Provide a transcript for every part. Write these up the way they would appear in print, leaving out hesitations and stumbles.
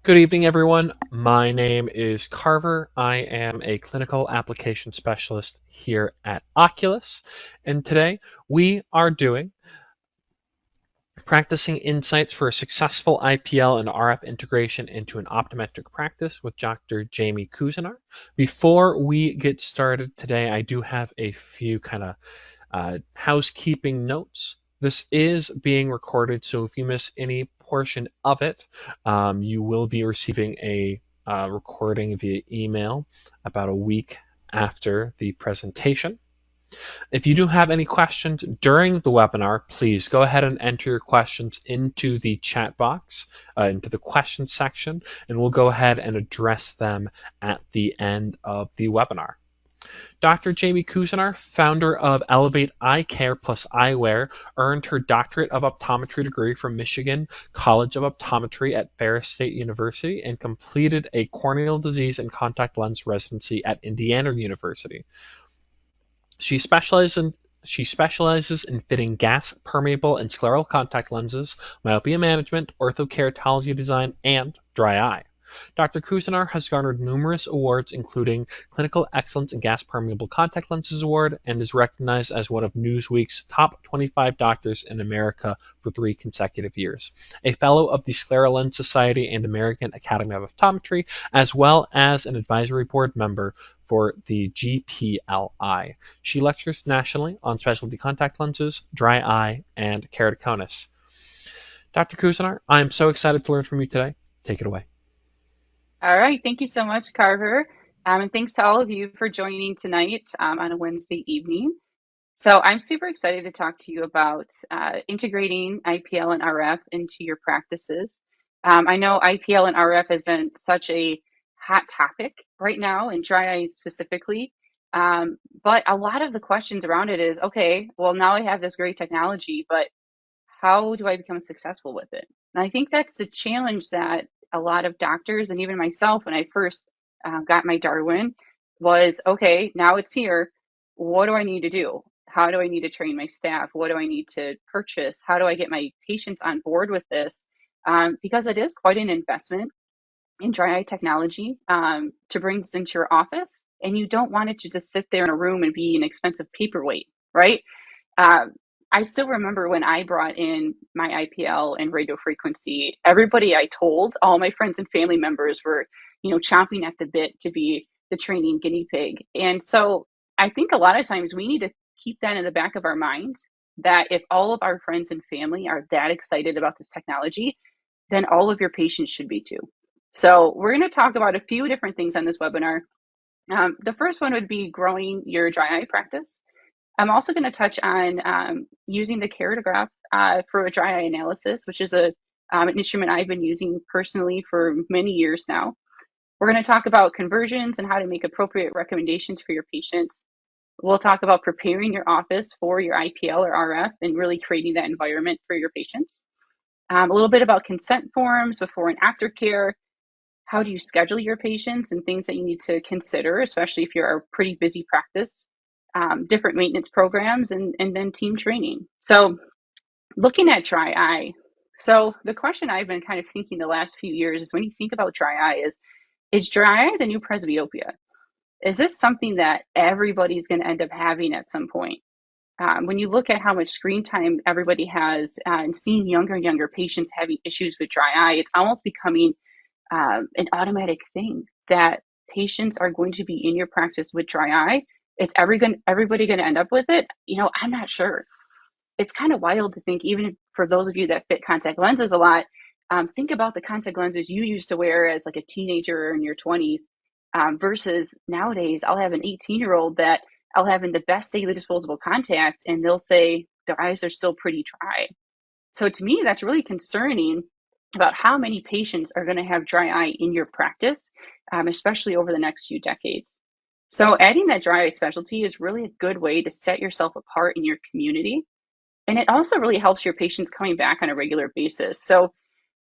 Good evening, everyone. My name is Carver. I am a clinical application specialist here at Oculus, and today we are doing practicing insights for a successful IPL and RF integration into an optometric practice with Dr. Jamie Kuzniar. Before we get started today, I do have a few kind of housekeeping notes. This is being recorded, so if you miss any portion of it, you will be receiving a recording via email about a week after the presentation. If you do have any questions during the webinar, please go ahead and enter your questions into the chat box, into the question section, and we'll go ahead and address them at the end of the webinar. Dr. Jamie Kuzniar, founder of Elevate Eye Care plus Eyewear, earned her doctorate of optometry degree from Michigan College of Optometry at Ferris State University and completed a corneal disease and contact lens residency at Indiana University. She specializes in fitting gas, permeable, and scleral contact lenses, myopia management, orthokeratology design, and dry eye. Dr. Kuzniar has garnered numerous awards, including Clinical Excellence in Gas Permeable Contact Lenses Award, and is recognized as one of Newsweek's top 25 doctors in America for 3 consecutive years. A fellow of the Scleral Lens Society and American Academy of Optometry, as well as an advisory board member for the GPLI. She lectures nationally on specialty contact lenses, dry eye, and keratoconus. Dr. Kuzniar, I am so excited to learn from you today. Take it away. All right, thank you so much, Carver. And thanks to all of you for joining tonight on a Wednesday evening. So I'm super excited to talk to you about integrating IPL and RF into your practices. I know IPL and RF has been such a hot topic right now, in dry eye specifically. But a lot of the questions around it is, okay, well, now I have this great technology, but how do I become successful with it? And I think that's the challenge that a lot of doctors and even myself, when I first got my Darwin, was okay, now it's here. What do I need to do? How do I need to train my staff? What do I need to purchase? How do I get my patients on board with this? Because it is quite an investment in dry eye technology to bring this into your office. And you don't want it to just sit there in a room and be an expensive paperweight, right? I still remember when I brought in my IPL and radio frequency, everybody I told, all my friends and family members were, chomping at the bit to be the training guinea pig. And so I think a lot of times we need to keep that in the back of our mind that if all of our friends and family are that excited about this technology, then all of your patients should be too. So we're going to talk about a few different things on this webinar. The first one would be growing your dry eye practice. I'm also going to touch on using the keratograph for a dry eye analysis, which is an instrument I've been using personally for many years now. We're going to talk about conversions and how to make appropriate recommendations for your patients. We'll talk about preparing your office for your IPL or RF and really creating that environment for your patients. A little bit about consent forms before and after care. How do you schedule your patients and things that you need to consider, especially if you're a pretty busy practice. Different maintenance programs, and then team training. So looking at dry eye. So the question I've been kind of thinking the last few years is when you think about dry eye is dry eye the new presbyopia? Is this something that everybody's going to end up having at some point? When you look at how much screen time everybody has and seeing younger and younger patients having issues with dry eye, it's almost becoming an automatic thing that patients are going to be in your practice with dry eye. Is everybody going to end up with it? I'm not sure. It's kind of wild to think, even for those of you that fit contact lenses a lot, think about the contact lenses you used to wear as like a teenager in your 20s versus nowadays. I'll have an 18-year-old that I'll have in the best daily disposable contact, and they'll say their eyes are still pretty dry. So to me, that's really concerning about how many patients are going to have dry eye in your practice, especially over the next few decades. So adding that dry eye specialty is really a good way to set yourself apart in your community. And it also really helps your patients coming back on a regular basis. So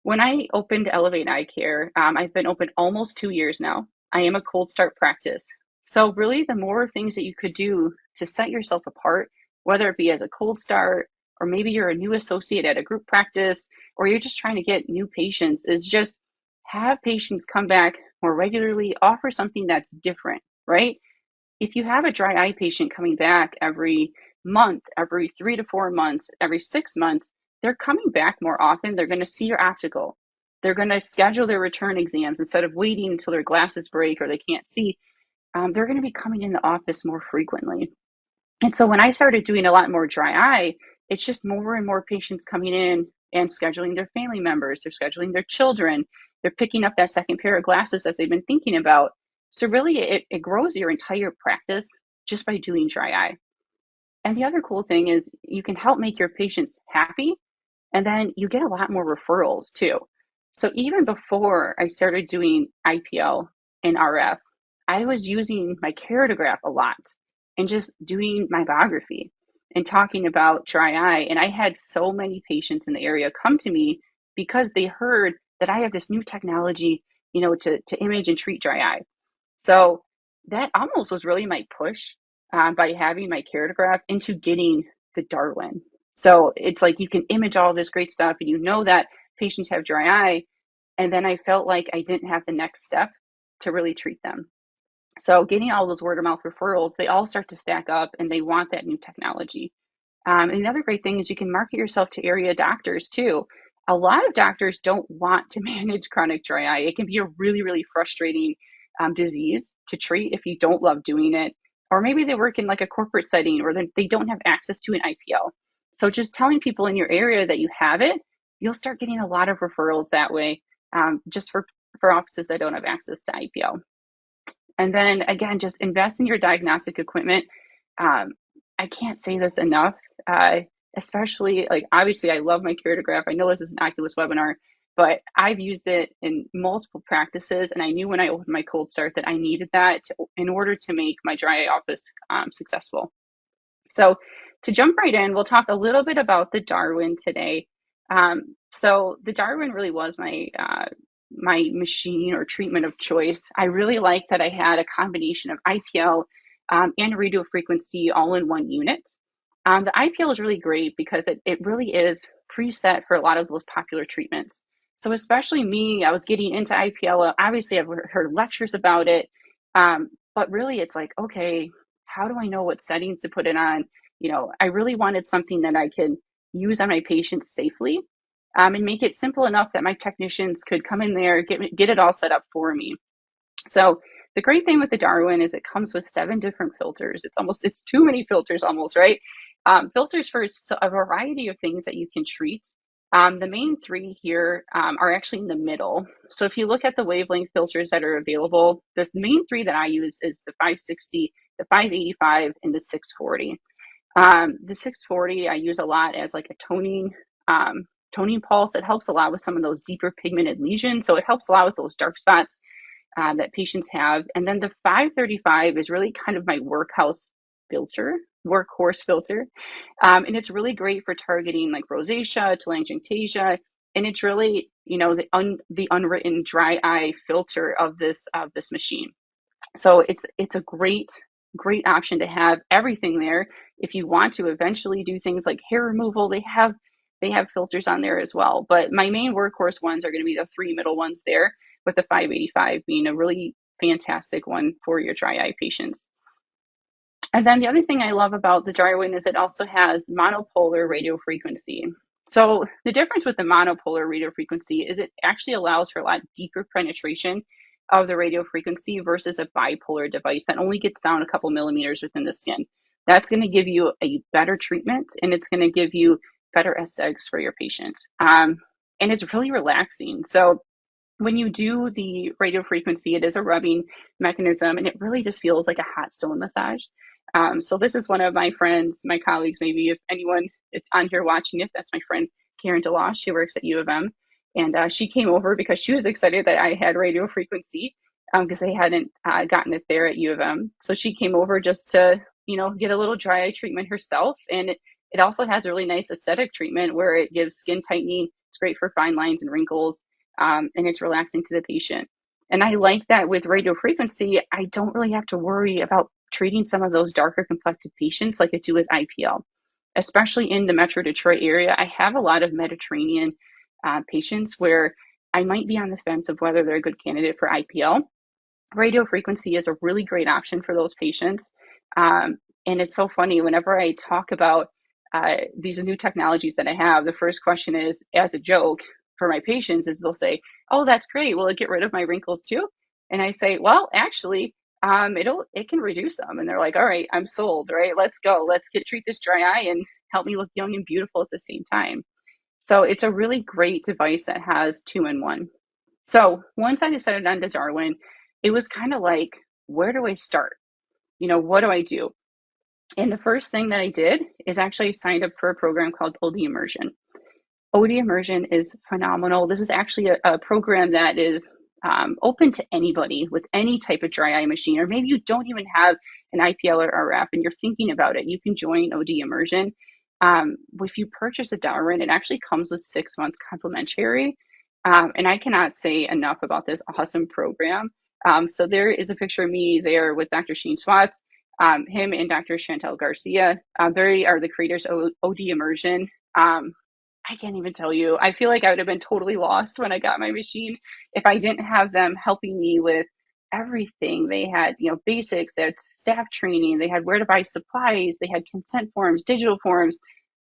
when I opened Elevate Eye Care, I've been open almost 2 years now. I am a cold start practice. So really the more things that you could do to set yourself apart, whether it be as a cold start, or maybe you're a new associate at a group practice, or you're just trying to get new patients, is just have patients come back more regularly, offer something that's different, right? If you have a dry eye patient coming back every month, every 3 to 4 months, every 6 months, they're coming back more often. They're going to see your optical. They're going to schedule their return exams instead of waiting until their glasses break or they can't see. They're going to be coming in the office more frequently. And so when I started doing a lot more dry eye, it's just more and more patients coming in and scheduling their family members, they're scheduling their children, they're picking up that second pair of glasses that they've been thinking about. So really it grows your entire practice just by doing dry eye. And the other cool thing is you can help make your patients happy and then you get a lot more referrals too. So even before I started doing IPL and RF, I was using my keratograph a lot and just doing my biography and talking about dry eye. And I had so many patients in the area come to me because they heard that I have this new technology, to image and treat dry eye. So that almost was really my push by having my keratograph into getting the Darwin. So it's like you can image all this great stuff and you know that patients have dry eye. And then I felt like I didn't have the next step to really treat them. So getting all those word of mouth referrals, they all start to stack up and they want that new technology. And the other great thing is you can market yourself to area doctors too. A lot of doctors don't want to manage chronic dry eye. It can be a really, really frustrating disease to treat if you don't love doing it. Or maybe they work in like a corporate setting or they don't have access to an IPL. So just telling people in your area that you have it, you'll start getting a lot of referrals that way, just for offices that don't have access to IPL. And then again, just invest in your diagnostic equipment. Um, I can't say this enough, especially like obviously I love my keratograph. I know this is an Oculus webinar, but I've used it in multiple practices. And I knew when I opened my cold start that I needed that in order to make my dry eye office successful. So to jump right in, we'll talk a little bit about the Darwin today. So the Darwin really was my machine or treatment of choice. I really liked that I had a combination of IPL and radio frequency all in one unit. The IPL is really great because it really is preset for a lot of those popular treatments. So especially me, I was getting into IPL. Obviously, I've heard lectures about it, but really it's like, okay, how do I know what settings to put it on? I really wanted something that I could use on my patients safely, and make it simple enough that my technicians could come in there, get it all set up for me. So the great thing with the Darwin is it comes with 7 different filters. It's too many filters almost, right? Filters for a variety of things that you can treat. The main 3 here are actually in the middle. So if you look at the wavelength filters that are available, the main 3 that I use is the 560, the 585, and the 640. The 640 I use a lot as like a toning pulse. It helps a lot with some of those deeper pigmented lesions. So it helps a lot with those dark spots that patients have. And then the 535 is really kind of my workhorse filter. And it's really great for targeting like rosacea, telangiectasia. And it's really, the unwritten dry eye filter of this machine. So it's a great option to have everything there. If you want to eventually do things like hair removal, they have filters on there as well. But my main workhorse ones are going to be the 3 middle ones there, with the 585 being a really fantastic one for your dry eye patients. And then the other thing I love about the Darwin is it also has monopolar radio frequency. So the difference with the monopolar radio frequency is it actually allows for a lot deeper penetration of the radio frequency versus a bipolar device that only gets down a couple millimeters within the skin. That's going to give you a better treatment and it's going to give you better aesthetics for your patient. And it's really relaxing. So when you do the radio frequency, it is a rubbing mechanism and it really just feels like a hot stone massage. So this is one of my friends, my colleagues, maybe if anyone is on here watching it, that's my friend Karen DeLoss. She works at U of M. And she came over because she was excited that I had radio frequency because they hadn't gotten it there at U of M. So she came over just to, get a little dry eye treatment herself. And it also has a really nice aesthetic treatment where it gives skin tightening. It's great for fine lines and wrinkles. And it's relaxing to the patient. And I like that with radio frequency, I don't really have to worry about treating some of those darker complected patients like I do with IPL, especially in the Metro Detroit area. I have a lot of Mediterranean patients where I might be on the fence of whether they're a good candidate for IPL. Radio frequency is a really great option for those patients. And it's so funny whenever I talk about these new technologies that I have, the first question is, as a joke for my patients, is they'll say, "Oh, that's great. Will it get rid of my wrinkles too?" And I say, "Well, actually, it can reduce them." And they're like, "All right, I'm sold. Right? Let's go. Treat this dry eye and help me look young and beautiful at the same time." So it's a really great device that has two in one. So once I decided on the Darwin, it was kind of like, where do I start? What do I do? And the first thing that I did is actually signed up for a program called OD Immersion. OD Immersion is phenomenal. This is actually a program that is open to anybody with any type of dry eye machine, or maybe you don't even have an IPL or RF and you're thinking about it. You can join OD Immersion. If you purchase a Darwin, it actually comes with 6 months complimentary. And I cannot say enough about this awesome program. So there is a picture of me there with Dr. Shane Swatz, him and Dr. Chantel Garcia. They are the creators of OD Immersion. I can't even tell you. I feel like I would have been totally lost when I got my machine if I didn't have them helping me with everything. They had, basics, they had staff training, they had where to buy supplies, they had consent forms, digital forms,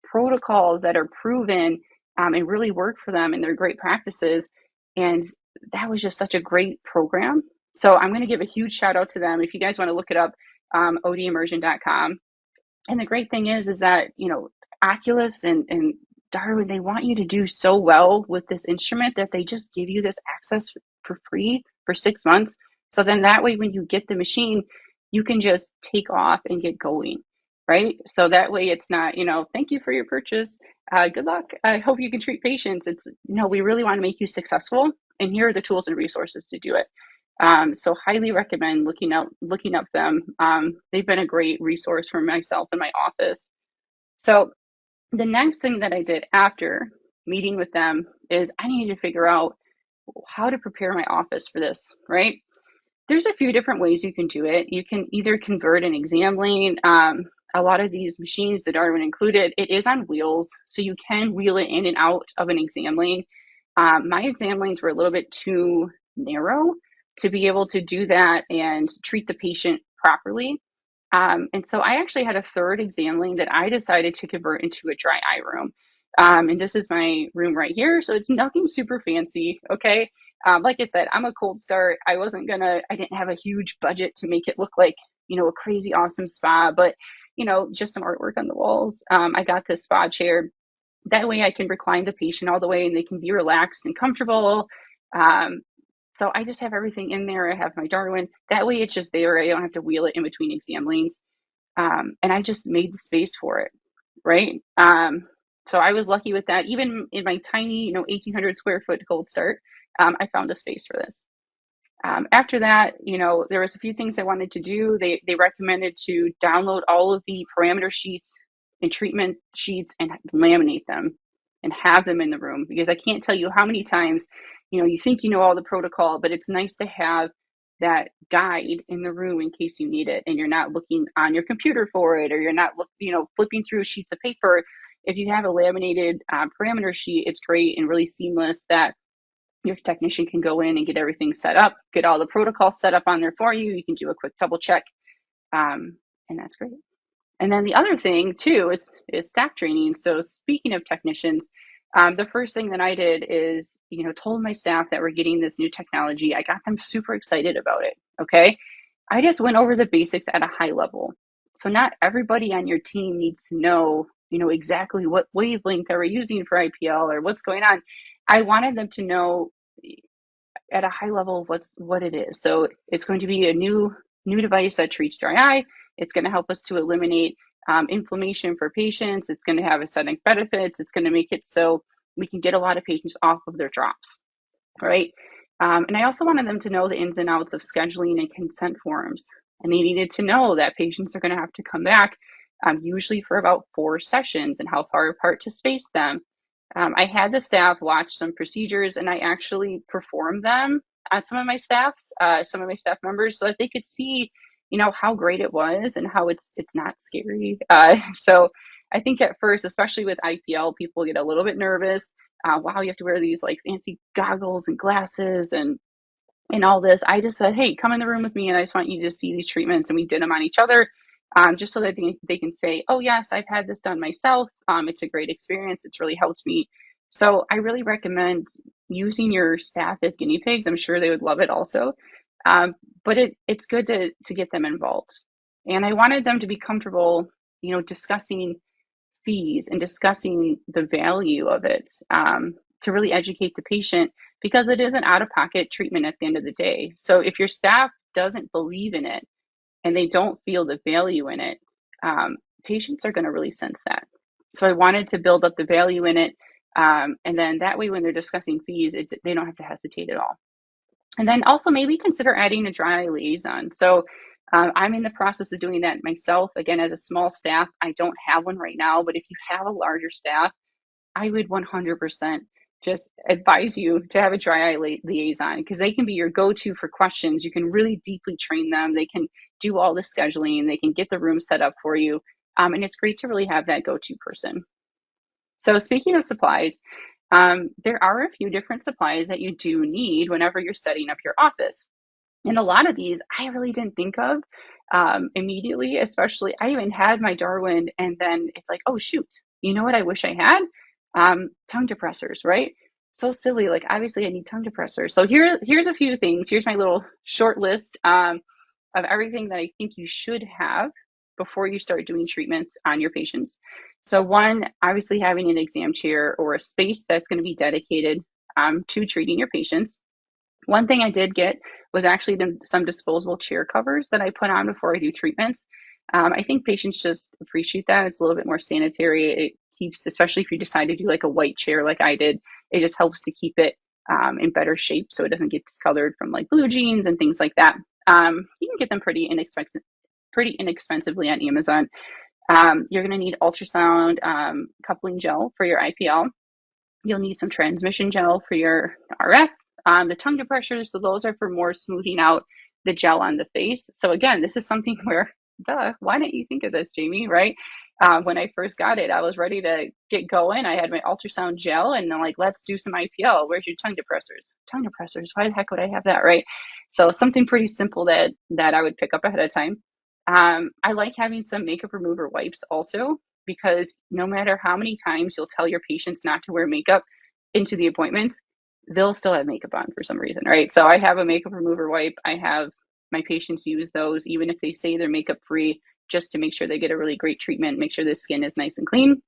protocols that are proven and really work for them and they're great practices. And that was just such a great program. So I'm going to give a huge shout out to them. If you guys want to look it up, odimmersion.com. And the great thing is that, Oculus and Darwin, they want you to do so well with this instrument that they just give you this access for free for 6 months. So then that way, when you get the machine, you can just take off and get going, right? So that way it's not, thank you for your purchase. Good luck. I hope you can treat patients. It's, we really want to make you successful. And here are the tools and resources to do it. So highly recommend looking up them. They've been a great resource for myself and my office. So the next thing that I did after meeting with them is I needed to figure out how to prepare my office for this, right? There's a few different ways you can do it. You can either convert an exam lane. A lot of these machines, the Darwin included, it is on wheels, so you can wheel it in and out of an exam lane. My exam lanes were a little bit too narrow to be able to do that and treat the patient properly. And so I actually had a third exam lane that I decided to convert into a dry eye room. And this is my room right here. So it's nothing super fancy. Okay. Like I said, I'm a cold start. I didn't have a huge budget to make it look like, a crazy awesome spa, but, just some artwork on the walls. I got this spa chair. That way I can recline the patient all the way and they can be relaxed and comfortable. Um, so I just have everything in there. I have my Darwin. That way it's just there. I don't have to wheel it in between exam lanes. And I just made the space for it, right? So I was lucky with that. Even in my tiny, 1,800 square foot cold start, I found a space for this. After that, there was a few things I wanted to do. They recommended to download all of the parameter sheets and treatment sheets and laminate them and have them in the room because I can't tell you how many times, you think you know all the protocol, but it's nice to have that guide in the room in case you need it and you're not looking on your computer for it or you're not flipping through sheets of paper. If you have a laminated parameter sheet, it's great and really seamless that your technician can go in and get everything set up, get all the protocols set up on there for you. You can do a quick double check, and that's great. And then the other thing too is staff training. So speaking of technicians, the first thing that I did is, told my staff that we're getting this new technology. I got them super excited about it. Okay. I just went over the basics at a high level. So not everybody on your team needs to know, exactly what wavelength are we using for IPL or what's going on. I wanted them to know at a high level of what it is. So it's going to be a new device that treats dry eye. It's going to help us to eliminate inflammation for patients. It's going to have aesthetic benefits. It's going to make it so we can get a lot of patients off of their drops, right? And I also wanted them to know the ins and outs of scheduling and consent forms. And they needed to know that patients are going to have to come back usually for about 4 sessions and how far apart to space them. I had the staff watch some procedures and I actually performed them on some of my staff members so that they could see, how great it was and how it's not scary. So I think at first, especially with IPL, people get a little bit nervous. wow, you have to wear these like fancy goggles and glasses and all this. I just said, hey, come in the room with me, and I just want you to see these treatments. And we did them on each other, just so that they can say, oh, yes, I've had this done myself. It's a great experience. It's really helped me. So I really recommend using your staff as guinea pigs. I'm sure they would love it also. But it's good to get them involved. And I wanted them to be comfortable, discussing fees and discussing the value of it, to really educate the patient, because it is an out-of-pocket treatment at the end of the day. So if your staff doesn't believe in it and they don't feel the value in it, patients are going to really sense that. So I wanted to build up the value in it, and then that way when they're discussing fees, they don't have to hesitate at all. And then also maybe consider adding a dry eye liaison. So I'm in the process of doing that myself. Again, as a small staff, I don't have one right now, but if you have a larger staff, I would 100% just advise you to have a dry eye liaison, because they can be your go-to for questions. You can really deeply train them. They can do all the scheduling. They can get the room set up for you. And it's great to really have that go-to person. So speaking of supplies, there are a few different supplies that you do need whenever you're setting up your office. And a lot of these I really didn't think of immediately, especially I even had my Darwin, and then it's like, oh, shoot, you know what I wish I had? Tongue depressors, right? So silly. Like, obviously, I need tongue depressors. So here's a few things. Here's my little short list of everything that I think you should have before you start doing treatments on your patients. So, one, obviously, having an exam chair or a space that's going to be dedicated to treating your patients. One thing I did get was actually some disposable chair covers that I put on before I do treatments. I think patients just appreciate that. It's a little bit more sanitary. It keeps, especially if you decide to do like a white chair like I did, it just helps to keep it in better shape so it doesn't get discolored from like blue jeans and things like that. You can get them pretty inexpensively on Amazon. You're going to need ultrasound coupling gel for your IPL. You'll need some transmission gel for your RF. The tongue depressors, so those are for more smoothing out the gel on the face. So again, this is something where, duh, why didn't you think of this, Jamie, right? When I first got it, I was ready to get going. I had my ultrasound gel, and then like, let's do some IPL. Where's your tongue depressors? Tongue depressors, why the heck would I have that, right? So something pretty simple that I would pick up ahead of time. I like having some makeup remover wipes also, because no matter how many times you'll tell your patients not to wear makeup into the appointments, they'll still have makeup on for some reason, right? So I have a makeup remover wipe. I have my patients use those, even if they say they're makeup free, just to make sure they get a really great treatment, make sure the skin is nice and clean.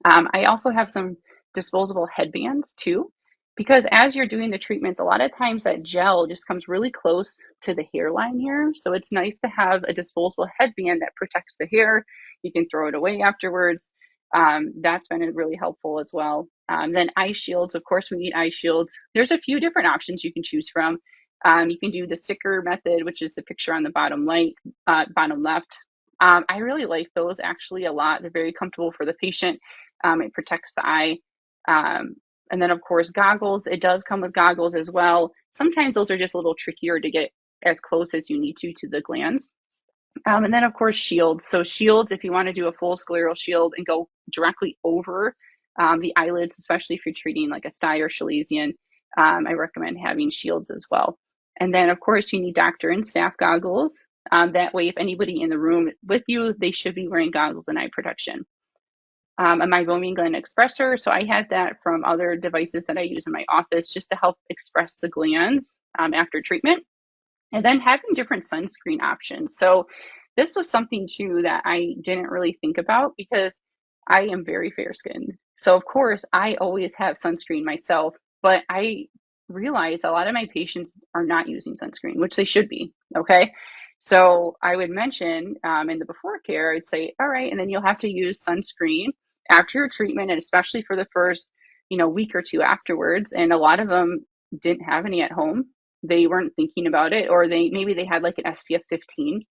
I also have some disposable headbands too, because as you're doing the treatments, a lot of times that gel just comes really close to the hairline here. So it's nice to have a disposable headband that protects the hair. You can throw it away afterwards. That's been really helpful as well. Then eye shields, of course, we need eye shields. There's a few different options you can choose from. You can do the sticker method, which is the picture on the bottom left. I really like those actually a lot. They're very comfortable for the patient. It protects the eye. And then, of course, goggles. It does come with goggles as well. Sometimes those are just a little trickier to get as close as you need to the glands. And then, of course, shields. So shields, if you want to do a full scleral shield and go directly over the eyelids, especially if you're treating like a sty or chalazion, I recommend having shields as well. And then, of course, you need doctor and staff goggles. That way, if anybody in the room with you, they should be wearing goggles and eye protection. A meibomian gland expressor. So I had that from other devices that I use in my office just to help express the glands after treatment. And then having different sunscreen options. So this was something too that I didn't really think about, because I am very fair skinned. So of course I always have sunscreen myself, but I realize a lot of my patients are not using sunscreen, which they should be. Okay. So I would mention in the before care, I'd say, all right, and then you'll have to use sunscreen after your treatment, and especially for the first, week or two afterwards. And a lot of them didn't have any at home. They weren't thinking about it, or maybe they had like an SPF 15.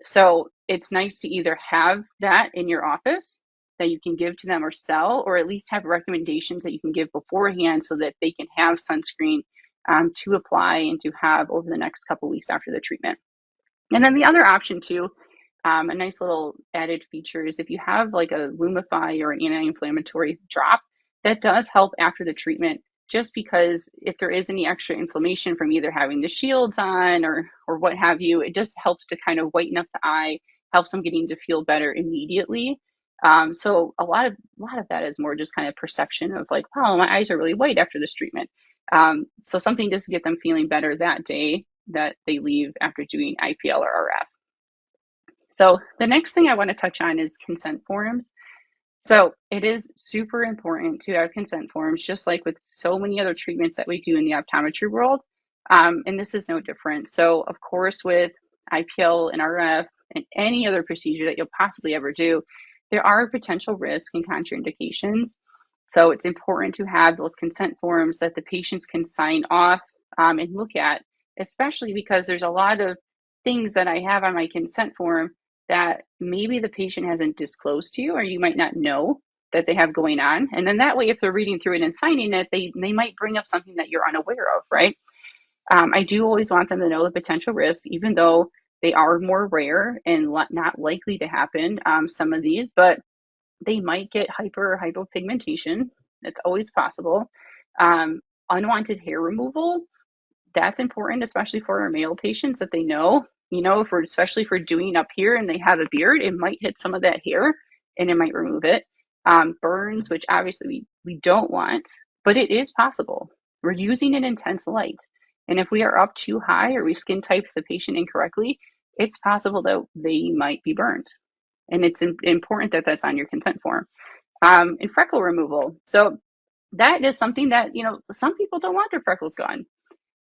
So it's nice to either have that in your office that you can give to them or sell, or at least have recommendations that you can give beforehand so that they can have sunscreen to apply and to have over the next couple weeks after the treatment. And then the other option too, a nice little added feature is if you have like a Lumify or an anti-inflammatory drop, that does help after the treatment, just because if there is any extra inflammation from either having the shields on or what have you, it just helps to kind of whiten up the eye, helps them getting to feel better immediately. So a lot of that is more just kind of perception of like, wow, my eyes are really white after this treatment. So something just to get them feeling better that day that they leave after doing IPL or RF. So the next thing I want to touch on is consent forms. So it is super important to have consent forms, just like with so many other treatments that we do in the optometry world. And this is no different. So of course, with IPL and RF and any other procedure that you'll possibly ever do, there are potential risks and contraindications. So it's important to have those consent forms that the patients can sign off and look at, especially because there's a lot of things that I have on my consent form that maybe the patient hasn't disclosed to you, or you might not know that they have going on. And then that way, if they're reading through it and signing it, they might bring up something that you're unaware of, right? I do always want them to know the potential risks, even though they are more rare and not likely to happen, some of these, but they might get hyper or hypopigmentation. That's always possible. Um, Unwanted hair removal, that's important, especially for our male patients, that they know, if we're, especially if we're doing up here and they have a beard, it might hit some of that hair and it might remove it. Burns, which obviously we don't want, but it is possible. We're using an intense light. And if we are up too high or we skin type the patient incorrectly, it's possible that they might be burned. And it's important that that's on your consent form. And freckle removal. So that is something that, some people don't want their freckles gone.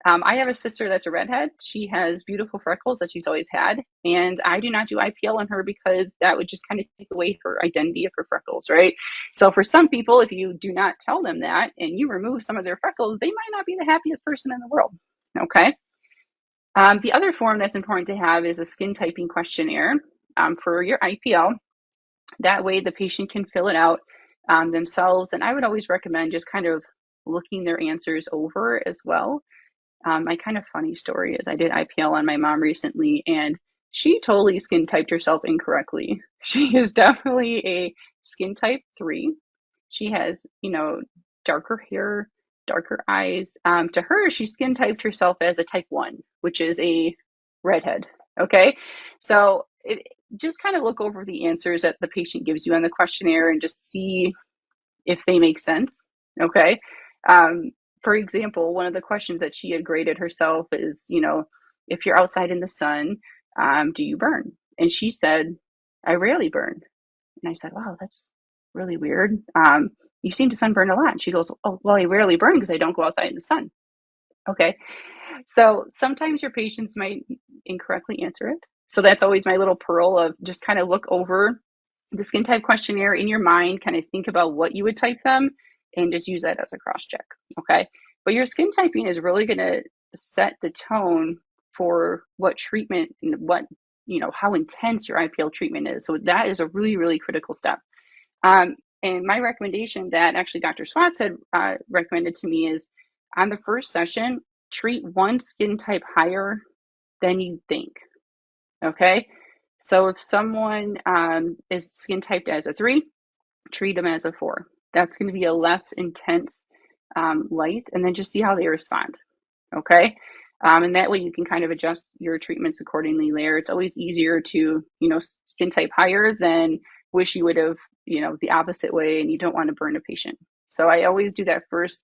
I have a sister that's a redhead. She has beautiful freckles that she's always had. And I do not do IPL on her because that would just kind of take away her identity of her freckles, right? So for some people, if you do not tell them that and you remove some of their freckles, they might not be the happiest person in the world. Okay. The other form that's important to have is a skin typing questionnaire for your IPL. That way the patient can fill it out themselves. And I would always recommend just kind of looking their answers over as well. My kind of funny story is I did IPL on my mom recently, and she totally skin typed herself incorrectly. She is definitely a skin type 3. She has, darker hair, darker eyes. To her, she skin typed herself as a type 1, which is a redhead. Okay. So just kind of look over the answers that the patient gives you on the questionnaire and just see if they make sense. Okay. Um, for example, one of the questions that she had graded herself is, if you're outside in the sun, do you burn? And she said, I rarely burn. And I said, wow, that's really weird. You seem to sunburn a lot. And she goes, oh, well, I rarely burn because I don't go outside in the sun. Okay. So sometimes your patients might incorrectly answer it. So that's always my little pearl of just kind of look over the skin type questionnaire in your mind, kind of think about what you would type them and just use that as a cross check. Okay. But your skin typing is really going to set the tone for what treatment and what, how intense your IPL treatment is. So that is a really, really critical step. And my recommendation that actually Dr. Swatz had recommended to me is on the first session, treat one skin type higher than you think. Okay. So if someone is skin typed as a 3, treat them as a 4. That's going to be a less intense light, and then just see how they respond. Okay. And that way you can kind of adjust your treatments accordingly there. It's always easier to, skin type higher than wish you would have, the opposite way, and you don't want to burn a patient. So I always do that first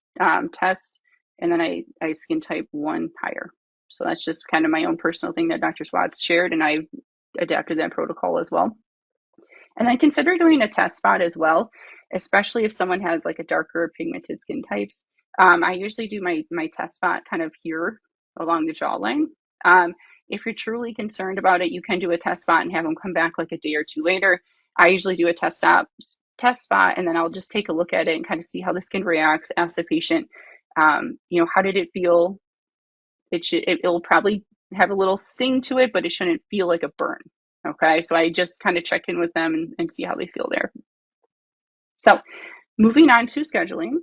test, and then I skin type 1 higher. So that's just kind of my own personal thing that Dr. Swatz shared, and I've adapted that protocol as well. And then consider doing a test spot as well, especially if someone has like a darker pigmented skin types. I usually do my test spot kind of here along the jawline. If you're truly concerned about it, you can do a test spot and have them come back like a day or two later. I usually do a test spot, and then I'll just take a look at it and kind of see how the skin reacts. Ask the patient, how did it feel? It'll probably have a little sting to it, but it shouldn't feel like a burn. Okay, so I just kind of check in with them and see how they feel there. So moving on to scheduling.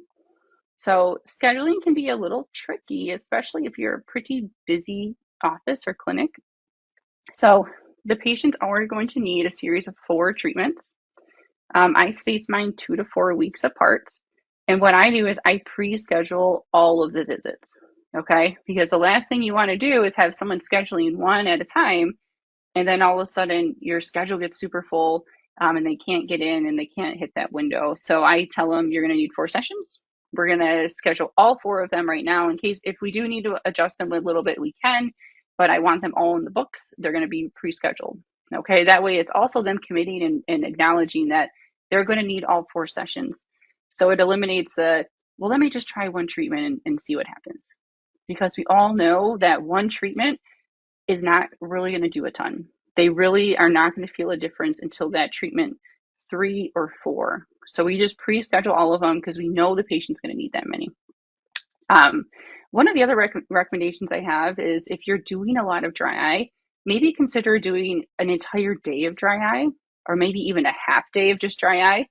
So scheduling can be a little tricky, especially if you're a pretty busy office or clinic. So the patients are going to need a series of 4 treatments. I space mine 2 to 4 weeks apart. And what I do is I pre-schedule all of the visits. Okay. Because the last thing you want to do is have someone scheduling one at a time, and then all of a sudden your schedule gets super full, and they can't get in and they can't hit that window. So I tell them you're going to need 4 sessions. We're going to schedule all 4 of them right now in case if we do need to adjust them a little bit, we can, but I want them all in the books. They're going to be pre-scheduled. Okay. That way it's also them committing and acknowledging that they're going to need all 4 sessions. So it eliminates well, let me just try one treatment and see what happens. Because we all know that one treatment is not really going to do a ton. They really are not going to feel a difference until that treatment 3 or 4. So we just pre-schedule all of them because we know the patient's going to need that many. Um, One of the other recommendations I have is if you're doing a lot of dry eye, maybe consider doing an entire day of dry eye, or maybe even a half day of just dry eye,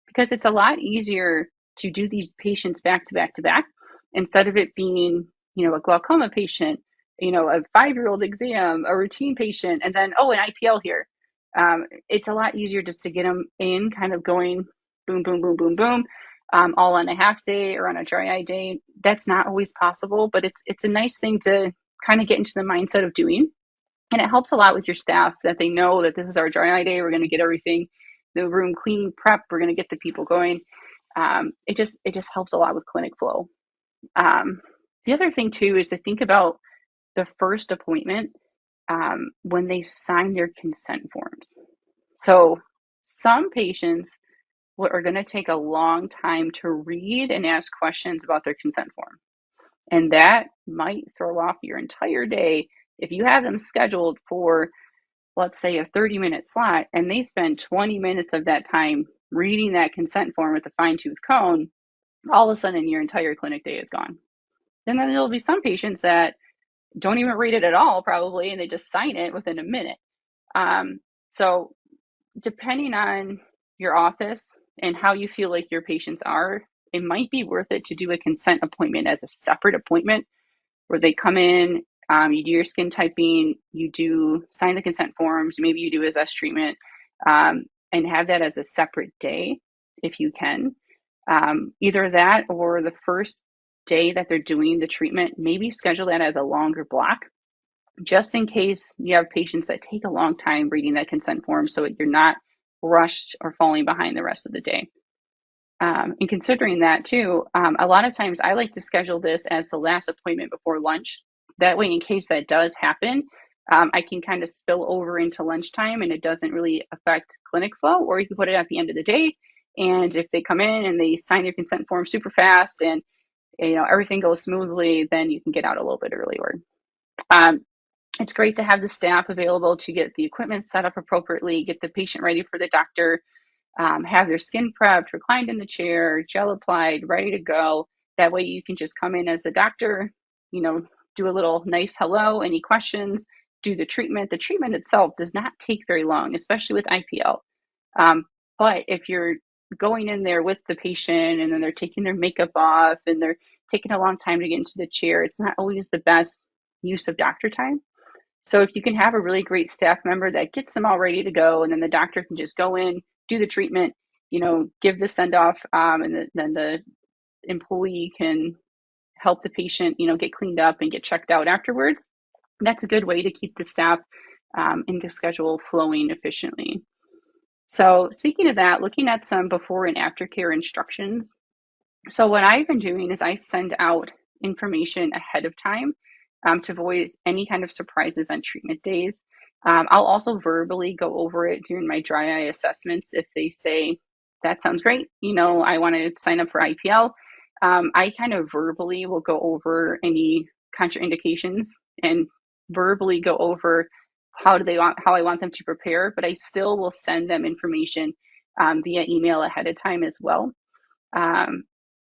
because it's a lot easier to do these patients back to back to back instead of it being, a glaucoma patient, a 5-year-old exam, a routine patient, and then, oh, an IPL here. It's a lot easier just to get them in kind of going boom, boom, boom, boom, boom, all on a half day or on a dry eye day. That's not always possible, but it's a nice thing to kind of get into the mindset of doing. And it helps a lot with your staff that they know that this is our dry eye day. We're going to get everything, the room clean, prep. We're going to get the people going. It just helps a lot with clinic flow. The other thing too is to think about the first appointment, when they sign their consent forms. So some patients are going to take a long time to read and ask questions about their consent form. And that might throw off your entire day if you have them scheduled for, let's say, a 30-minute slot, and they spend 20 minutes of that time reading that consent form with a fine-tooth comb. All of a sudden your entire clinic day is gone. And then there'll be some patients that don't even read it at all, probably, and they just sign it within a minute. So depending on your office and how you feel like your patients are, it might be worth it to do a consent appointment as a separate appointment where they come in, you do your skin typing, you do sign the consent forms, maybe you do a zest treatment, and have that as a separate day if you can. Either that or the first day that they're doing the treatment, maybe schedule that as a longer block, just in case you have patients that take a long time reading that consent form so you're not rushed or falling behind the rest of the day. And considering that too, a lot of times I like to schedule this as the last appointment before lunch. That way, in case that does happen, I can kind of spill over into lunchtime and it doesn't really affect clinic flow, or you can put it at the end of the day. And if they come in and they sign their consent form super fast and everything goes smoothly, then you can get out a little bit earlier. It's great to have the staff available to get the equipment set up appropriately, get the patient ready for the doctor, have their skin prepped, reclined in the chair, gel applied, ready to go. That way you can just come in as the doctor, do a little nice hello, any questions, do the treatment. The treatment itself does not take very long, especially with IPL. But if you're going in there with the patient and then they're taking their makeup off and they're taking a long time to get into the chair, it's not always the best use of doctor time. So if you can have a really great staff member that gets them all ready to go, and then the doctor can just go in, do the treatment, give the send off, and then the employee can help the patient, get cleaned up and get checked out afterwards. That's a good way to keep the staff and the schedule flowing efficiently. So speaking of that, looking at some before and after care instructions. So what I've been doing is I send out information ahead of time to avoid any kind of surprises on treatment days. I'll also verbally go over it during my dry eye assessments if they say, that sounds great, I want to sign up for IPL. I kind of verbally will go over any contraindications and verbally go over how I want them to prepare, but I still will send them information via email ahead of time as well.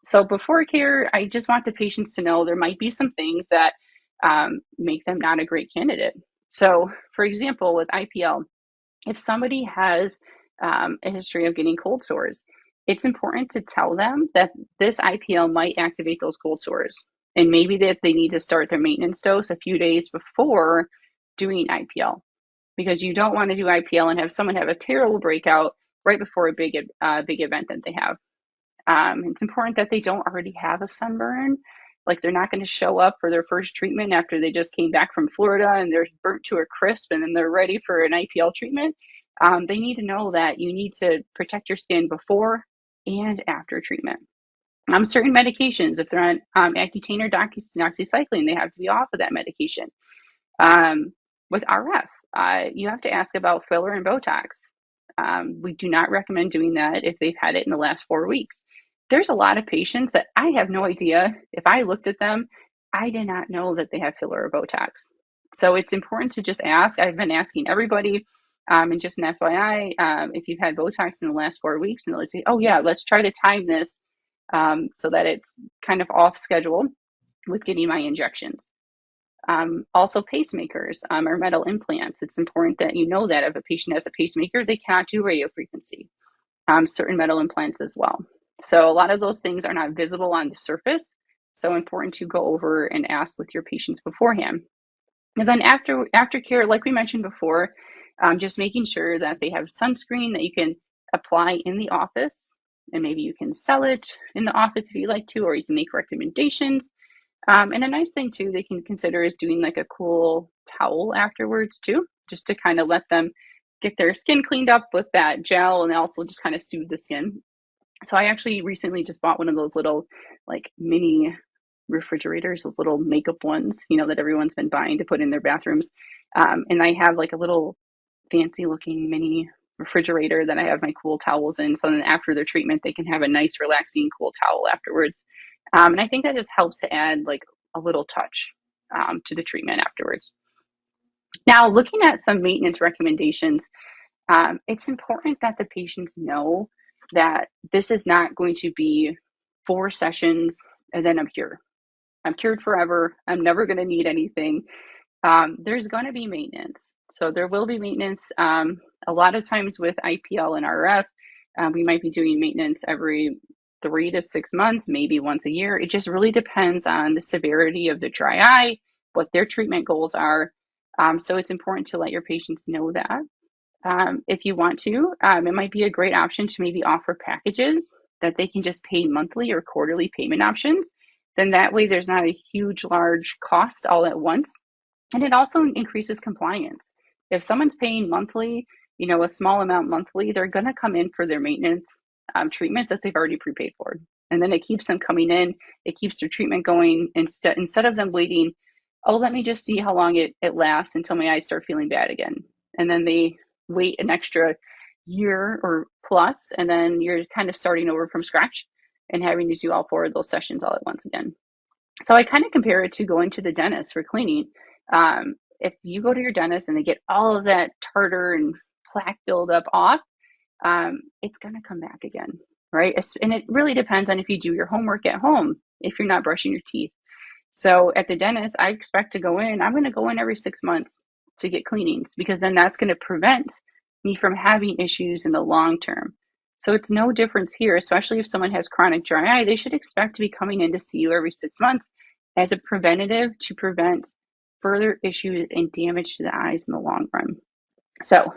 So before care, I just want the patients to know there might be some things that make them not a great candidate. So for example, with IPL, if somebody has a history of getting cold sores, it's important to tell them that this IPL might activate those cold sores, and maybe that they need to start their maintenance dose a few days before doing IPL, because you don't want to do IPL and have someone have a terrible breakout right before a big event that they have. It's important that they don't already have a sunburn. Like they're not going to show up for their first treatment after they just came back from Florida and they're burnt to a crisp and then they're ready for an IPL treatment. They need to know that you need to protect your skin before and after treatment. Certain medications, if they're on Accutane or doxycycline, they have to be off of that medication. Um, with RF, you have to ask about filler and Botox. We do not recommend doing that if they've had it in the last 4 weeks. There's a lot of patients that I have no idea. If I looked at them, I did not know that they have filler or Botox. So it's important to just ask. I've been asking everybody, and just an FYI, if you've had Botox in the last 4 weeks, and they'll say, oh yeah, let's try to time this so that it's kind of off schedule with getting my injections. Also, pacemakers or metal implants. It's important that you know that if a patient has a pacemaker, they cannot do radiofrequency. Certain metal implants as well. So a lot of those things are not visible on the surface. So important to go over and ask with your patients beforehand. And then aftercare, like we mentioned before, just making sure that they have sunscreen that you can apply in the office, and maybe you can sell it in the office if you like to, or you can make recommendations. And a nice thing too they can consider is doing like a cool towel afterwards too, just to kind of let them get their skin cleaned up with that gel and also just kind of soothe the skin. So I actually recently just bought one of those little like mini refrigerators, those little makeup ones, that everyone's been buying to put in their bathrooms. And I have like a little fancy looking mini refrigerator that I have my cool towels in. So then after their treatment, they can have a nice, relaxing, cool towel afterwards. And I think that just helps to add like a little touch to the treatment afterwards. Now, looking at some maintenance recommendations, it's important that the patients know that this is not going to be 4 sessions and then I'm cured. I'm cured forever. I'm never going to need anything. There's going to be maintenance. So there will be maintenance. A lot of times with IPL and RF, we might be doing maintenance every 3 to 6 months, maybe once a year. It just really depends on the severity of the dry eye, what their treatment goals are. So it's important to let your patients know that. If you want to, it might be a great option to maybe offer packages that they can just pay monthly or quarterly payment options. Then that way there's not a huge, large cost all at once. And it also increases compliance. If someone's paying monthly, a small amount monthly, they're going to come in for their maintenance treatments that they've already prepaid for. And then it keeps them coming in. It keeps their treatment going instead of them waiting, oh, let me just see how long it lasts until my eyes start feeling bad again. And then they wait an extra year or plus, and then you're kind of starting over from scratch and having to do all 4 of those sessions all at once again. So I kind of compare it to going to the dentist for cleaning. If you go to your dentist and they get all of that tartar and plaque buildup off, it's going to come back again, right? And it really depends on if you do your homework at home, if you're not brushing your teeth. So at the dentist, I expect to go in, I'm going to go in every 6 months to get cleanings because then that's going to prevent me from having issues in the long term. So it's no difference here, especially if someone has chronic dry eye, they should expect to be coming in to see you every 6 months as a preventative to prevent further issues and damage to the eyes in the long run. So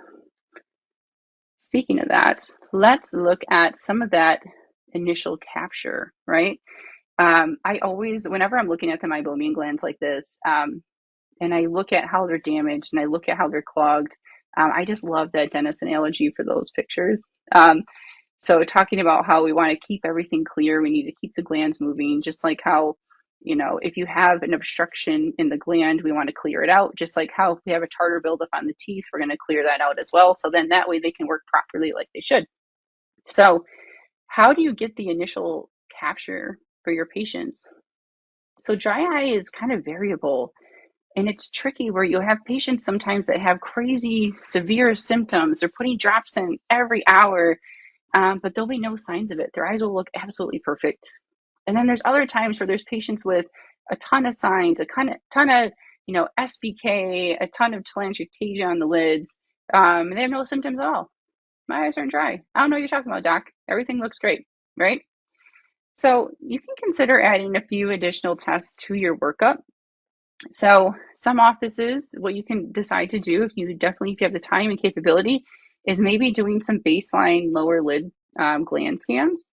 speaking of that, let's look at some of that initial capture, right? I always, whenever I'm looking at the meibomian glands like this, and I look at how they're damaged and I look at how they're clogged, I just love that dentist analogy for those pictures. So talking about how we want to keep everything clear, we need to keep the glands moving, just like how, if you have an obstruction in the gland, we want to clear it out. Just like how if we have a tartar buildup on the teeth, we're going to clear that out as well. So then that way they can work properly like they should. So how do you get the initial capture for your patients? So dry eye is kind of variable. And it's tricky where you have patients sometimes that have crazy severe symptoms. They're putting drops in every hour, but there'll be no signs of it. Their eyes will look absolutely perfect. And then there's other times where there's patients with a ton of signs, a ton of SBK, a ton of telangiectasia on the lids, and they have no symptoms at all. My eyes aren't dry. I don't know what you're talking about, doc. Everything looks great, right? So you can consider adding a few additional tests to your workup. So some offices, what you can decide to do, if you have the time and capability, is maybe doing some baseline lower lid gland scans.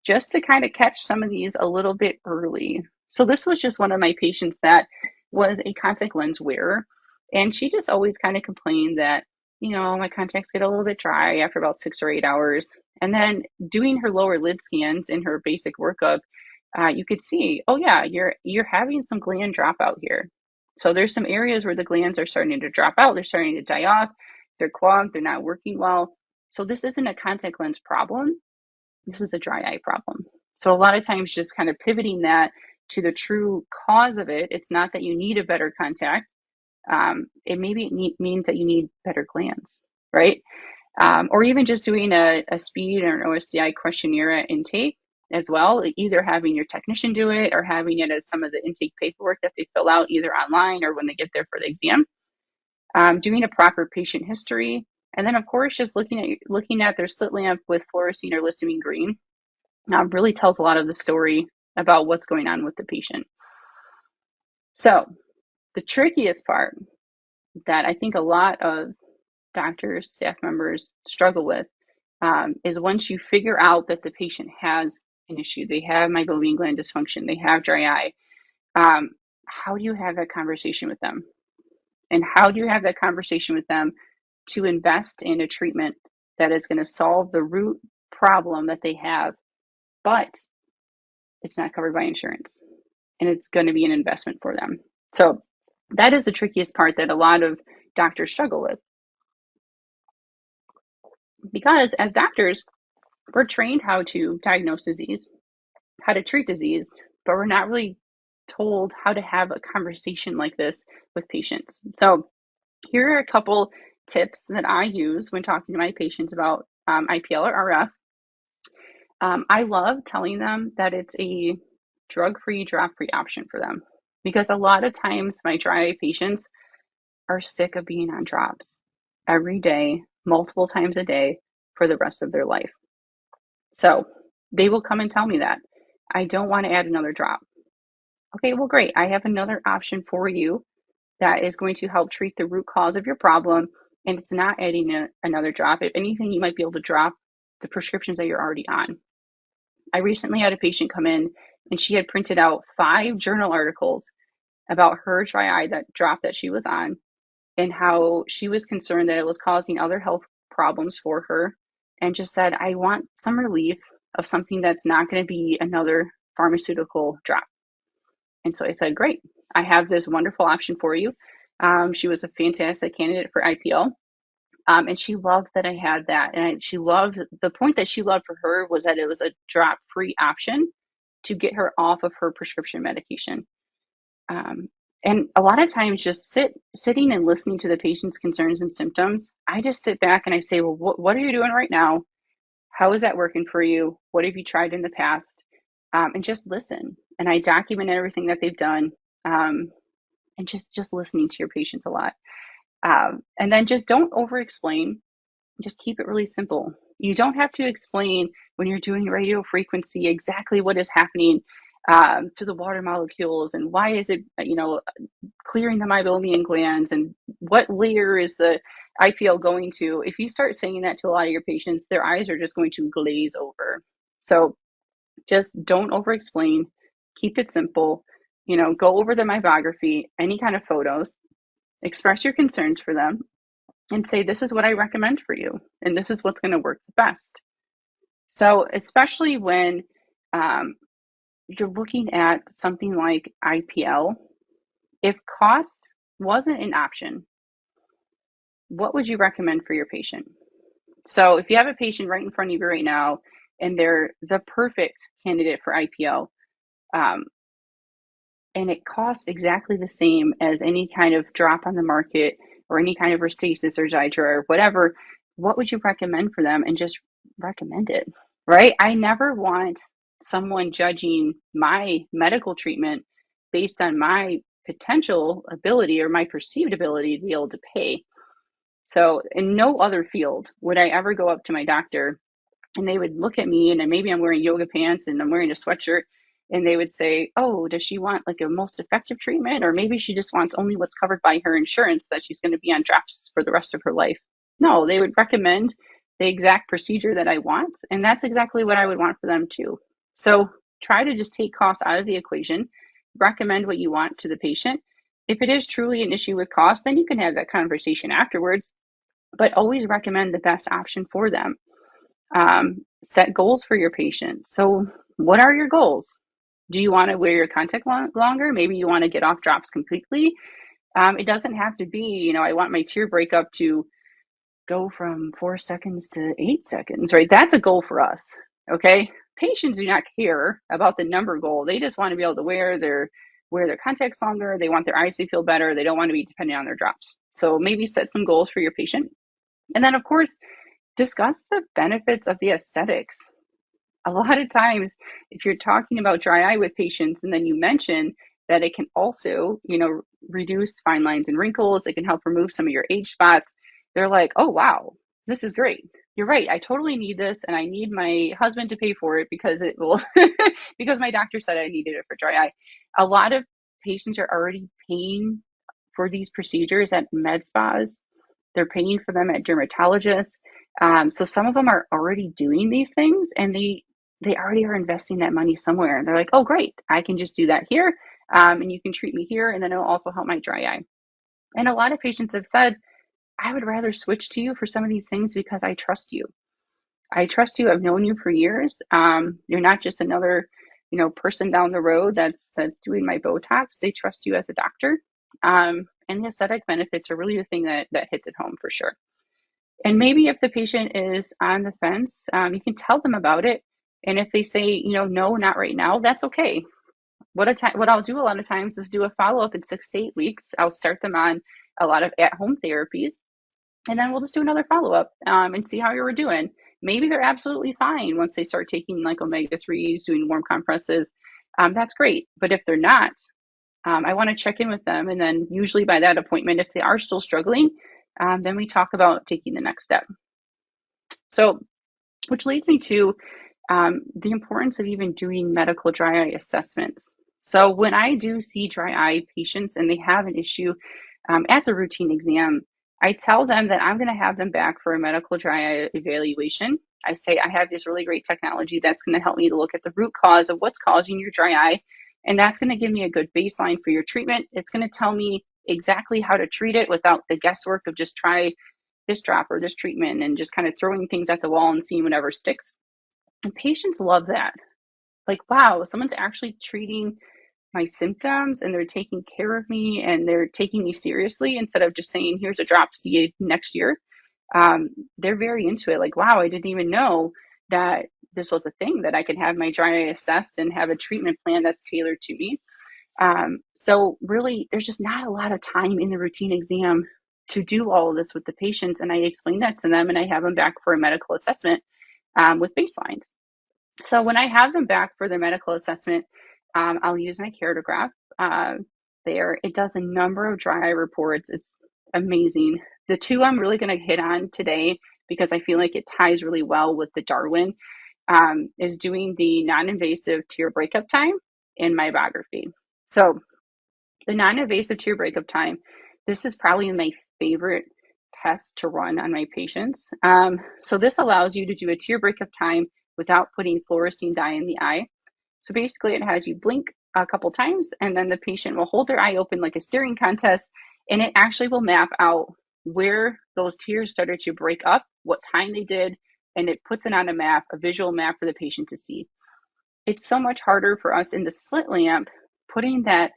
just to kind of catch some of these a little bit early. So this was just one of my patients that was a contact lens wearer, and she just always kind of complained that, my contacts get a little bit dry after about 6 or 8 hours. And then doing her lower lid scans in her basic workup, you could see, oh yeah, you're having some gland dropout here. So there's some areas where the glands are starting to drop out, they're starting to die off, they're clogged, they're not working well. So this isn't a contact lens problem. This is a dry eye problem. So a lot of times just kind of pivoting that to the true cause of it, it's not that you need a better contact. It maybe means that you need better glands, right? Or even just doing a speed or an OSDI questionnaire at intake as well, either having your technician do it or having it as some of the intake paperwork that they fill out either online or when they get there for the exam. Doing a proper patient history, and then of course just looking at their slit lamp with fluorescein or lissamine green really tells a lot of the story about what's going on with the patient. So the trickiest part that I think a lot of doctors, staff members struggle with is once you figure out that the patient has an issue, they have meibomian gland dysfunction, they have dry eye, how do you have that conversation with them? And how do you have that conversation with them to invest in a treatment that is going to solve the root problem that they have, but it's not covered by insurance and it's going to be an investment for them? So that is the trickiest part that a lot of doctors struggle with. Because as doctors, we're trained how to diagnose disease, how to treat disease, but we're not really told how to have a conversation like this with patients. So here are a couple tips that I use when talking to my patients about IPL or RF. I love telling them that it's a drug-free, drop-free option for them, because a lot of times my dry eye patients are sick of being on drops every day, multiple times a day for the rest of their life. So they will come and tell me that I don't want to add another drop. Okay, well, great. I have another option for you that is going to help treat the root cause of your problem. And it's not adding another drop. If anything, you might be able to drop the prescriptions that you're already on. I recently had a patient come in and she had printed out 5 journal articles about her dry eye, that drop that she was on, and how she was concerned that it was causing other health problems for her, and just said, I want some relief of something that's not going to be another pharmaceutical drop. And so I said, great, I have this wonderful option for you. She was a fantastic candidate for IPL. And she loved that I had that. And she loved, the point that she loved for her was that it was a drop-free option to get her off of her prescription medication. And a lot of times just sitting and listening to the patient's concerns and symptoms, I just sit back and I say, well, what are you doing right now? How is that working for you? What have you tried in the past? And just listen. And I document everything that they've done. And just listening to your patients a lot. And then just don't over explain. Just keep it really simple. You don't have to explain when you're doing radio frequency exactly what is happening to the water molecules and why is it, clearing the meibomian glands and what layer is the IPL going to. If you start saying that to a lot of your patients, their eyes are just going to glaze over. So just don't over explain. Keep it simple. Go over the meibography, any kind of photos, express your concerns for them, and say, this is what I recommend for you, and this is what's going to work the best. So especially when you're looking at something like IPL, if cost wasn't an option, what would you recommend for your patient? So if you have a patient right in front of you right now, and they're the perfect candidate for IPL, and it costs exactly the same as any kind of drop on the market or any kind of Restasis or Xiidra or whatever, what would you recommend for them? And just recommend it, right? I never want someone judging my medical treatment based on my potential ability or my perceived ability to be able to pay. So in no other field would I ever go up to my doctor and they would look at me and maybe I'm wearing yoga pants and I'm wearing a sweatshirt and they would say, oh, does she want like a most effective treatment? Or maybe she just wants only what's covered by her insurance, that she's going to be on drops for the rest of her life. No, they would recommend the exact procedure that I want. And that's exactly what I would want for them too. So try to just take costs out of the equation, recommend what you want to the patient. If it is truly an issue with cost, then you can have that conversation afterwards, but always recommend the best option for them. Set goals for your patients. So, what are your goals? Do you want to wear your contact longer? Maybe you want to get off drops completely. It doesn't have to be, I want my tear breakup to go from 4 seconds to 8 seconds, right? That's a goal for us. Okay. Patients do not care about the number goal. They just want to be able to wear their contacts longer. They want their eyes to feel better. They don't want to be dependent on their drops. So maybe set some goals for your patient. And then of course, discuss the benefits of the aesthetics. A lot of times, if you're talking about dry eye with patients and then you mention that it can also, reduce fine lines and wrinkles, it can help remove some of your age spots, they're like, oh, wow, this is great. You're right. I totally need this and I need my husband to pay for it because it will, because my doctor said I needed it for dry eye. A lot of patients are already paying for these procedures at med spas. They're paying for them at dermatologists. So some of them are already doing these things and they already are investing that money somewhere. And they're like, oh, great, I can just do that here. And you can treat me here. And then it'll also help my dry eye. And a lot of patients have said, I would rather switch to you for some of these things because I trust you. I trust you. I've known you for years. You're not just another, person down the road that's doing my Botox. They trust you as a doctor. And the aesthetic benefits are really the thing that hits it home for sure. And maybe if the patient is on the fence, you can tell them about it. And if they say, no, not right now, that's okay. What I'll do a lot of times is do a follow up in 6 to 8 weeks. I'll start them on a lot of at home therapies, and then we'll just do another follow up and see how you're doing. Maybe they're absolutely fine once they start taking like omega 3s, doing warm compresses. That's great. But if they're not, I want to check in with them. And then usually by that appointment, if they are still struggling, then we talk about taking the next step. So, which leads me to the importance of even doing medical dry eye assessments. So when I do see dry eye patients and they have an issue at the routine exam, I tell them that I'm going to have them back for a medical dry eye evaluation. I say I have this really great technology that's going to help me to look at the root cause of what's causing your dry eye. And that's going to give me a good baseline for your treatment. It's going to tell me exactly how to treat it without the guesswork of just try this drop or this treatment and just kind of throwing things at the wall and seeing whatever sticks. And patients love that. Like, wow, someone's actually treating my symptoms and they're taking care of me and they're taking me seriously instead of just saying, here's a drop, see you next year. They're very into it. Like, wow, I didn't even know that this was a thing, that I could have my dry eye assessed and have a treatment plan that's tailored to me. So really, there's just not a lot of time in the routine exam to do all of this with the patients. And I explain that to them and I have them back for a medical assessment with baselines. So when I have them back for their medical assessment, I'll use my Keratograph there. It does a number of dry eye reports. It's amazing. The two I'm really going to hit on today, because I feel like it ties really well with the Darwin, is doing the non-invasive tear breakup time and myography. So the non-invasive tear breakup time, this is probably my favorite test to run on my patients. So this allows you to do a tear breakup time without putting fluorescein dye in the eye. So basically it has you blink a couple times and then the patient will hold their eye open like a staring contest, and it actually will map out where those tears started to break up, what time they did, and it puts it on a map, a visual map for the patient to see. It's so much harder for us in the slit lamp, putting that,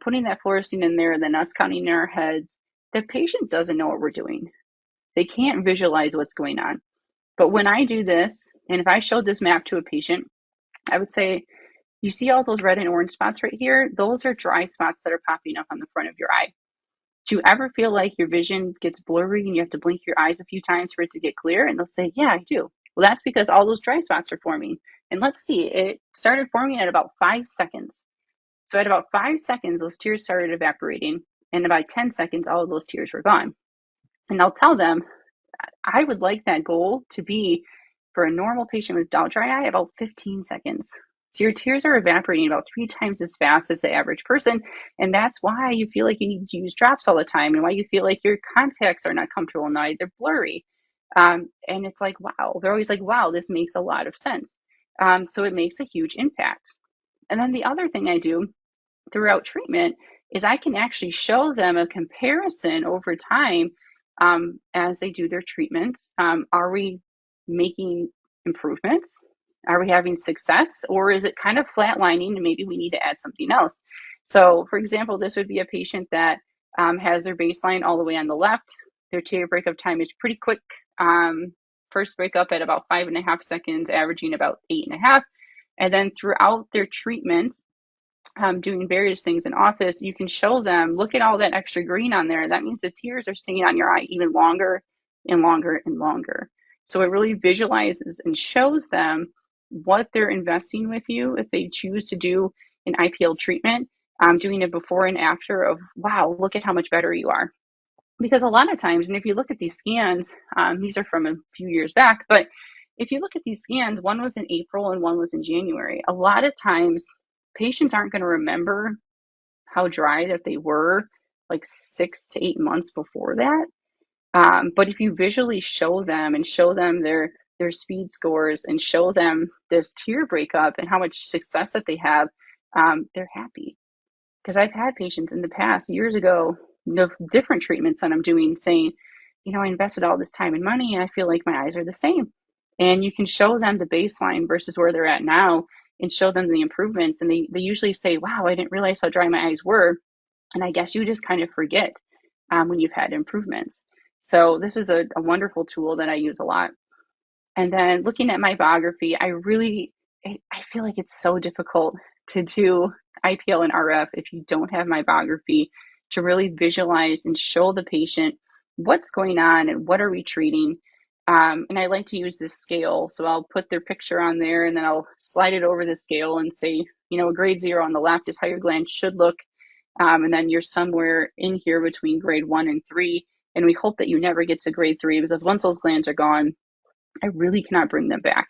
putting that fluorescein in there and then us counting in our heads. The patient doesn't know what we're doing. They can't visualize what's going on. But when I do this, and if I showed this map to a patient, I would say, you see all those red and orange spots right here? Those are dry spots that are popping up on the front of your eye. Do you ever feel like your vision gets blurry and you have to blink your eyes a few times for it to get clear? And they'll say, yeah, I do. Well, that's because all those dry spots are forming. And let's see, it started forming at about 5 seconds. So at about 5 seconds, those tears started evaporating. And about 10 seconds, all of those tears were gone. And I'll tell them, I would like that goal to be for a normal patient without dry eye about 15 seconds. So your tears are evaporating about 3 times as fast as the average person. And that's why you feel like you need to use drops all the time and why you feel like your contacts are not comfortable and they're blurry. And it's like, wow, they're always like, wow, this makes a lot of sense. So it makes a huge impact. And then the other thing I do throughout treatment is I can actually show them a comparison over time as they do their treatments. Are we making improvements? Are we having success? Or is it kind of flatlining and maybe we need to add something else? So, for example, this would be a patient that has their baseline all the way on the left. Their tear breakup time is pretty quick. First breakup at about 5.5 seconds, averaging about 8.5. And then throughout their treatments, doing various things in office, you can show them, look at all that extra green on there. That means the tears are staying on your eye even longer and longer and longer. So it really visualizes and shows them what they're investing with you if they choose to do an IPL treatment, doing it before and after of, wow, look at how much better you are. Because a lot of times, and if you look at these scans, these are from a few years back, but if you look at these scans, one was in April and one was in January. A lot of times, patients aren't going to remember how dry that they were like 6 to 8 months before that. But if you visually show them and show them their speed scores and show them this tear breakup and how much success that they have, they're happy. Because I've had patients in the past, years ago, the different treatments that I'm doing saying, I invested all this time and money and I feel like my eyes are the same. And you can show them the baseline versus where they're at now and show them the improvements. And they usually say, wow, I didn't realize how dry my eyes were. And I guess you just kind of forget when you've had improvements. So this is a wonderful tool that I use a lot. And then looking at my biography, I feel like it's so difficult to do IPL and RF if you don't have my biography to really visualize and show the patient what's going on and what are we treating. And I like to use this scale. So I'll put their picture on there and then I'll slide it over the scale and say, a grade 0 on the left is how your gland should look. And then you're somewhere in here between grade 1 and 3. And we hope that you never get to grade 3 because once those glands are gone, I really cannot bring them back.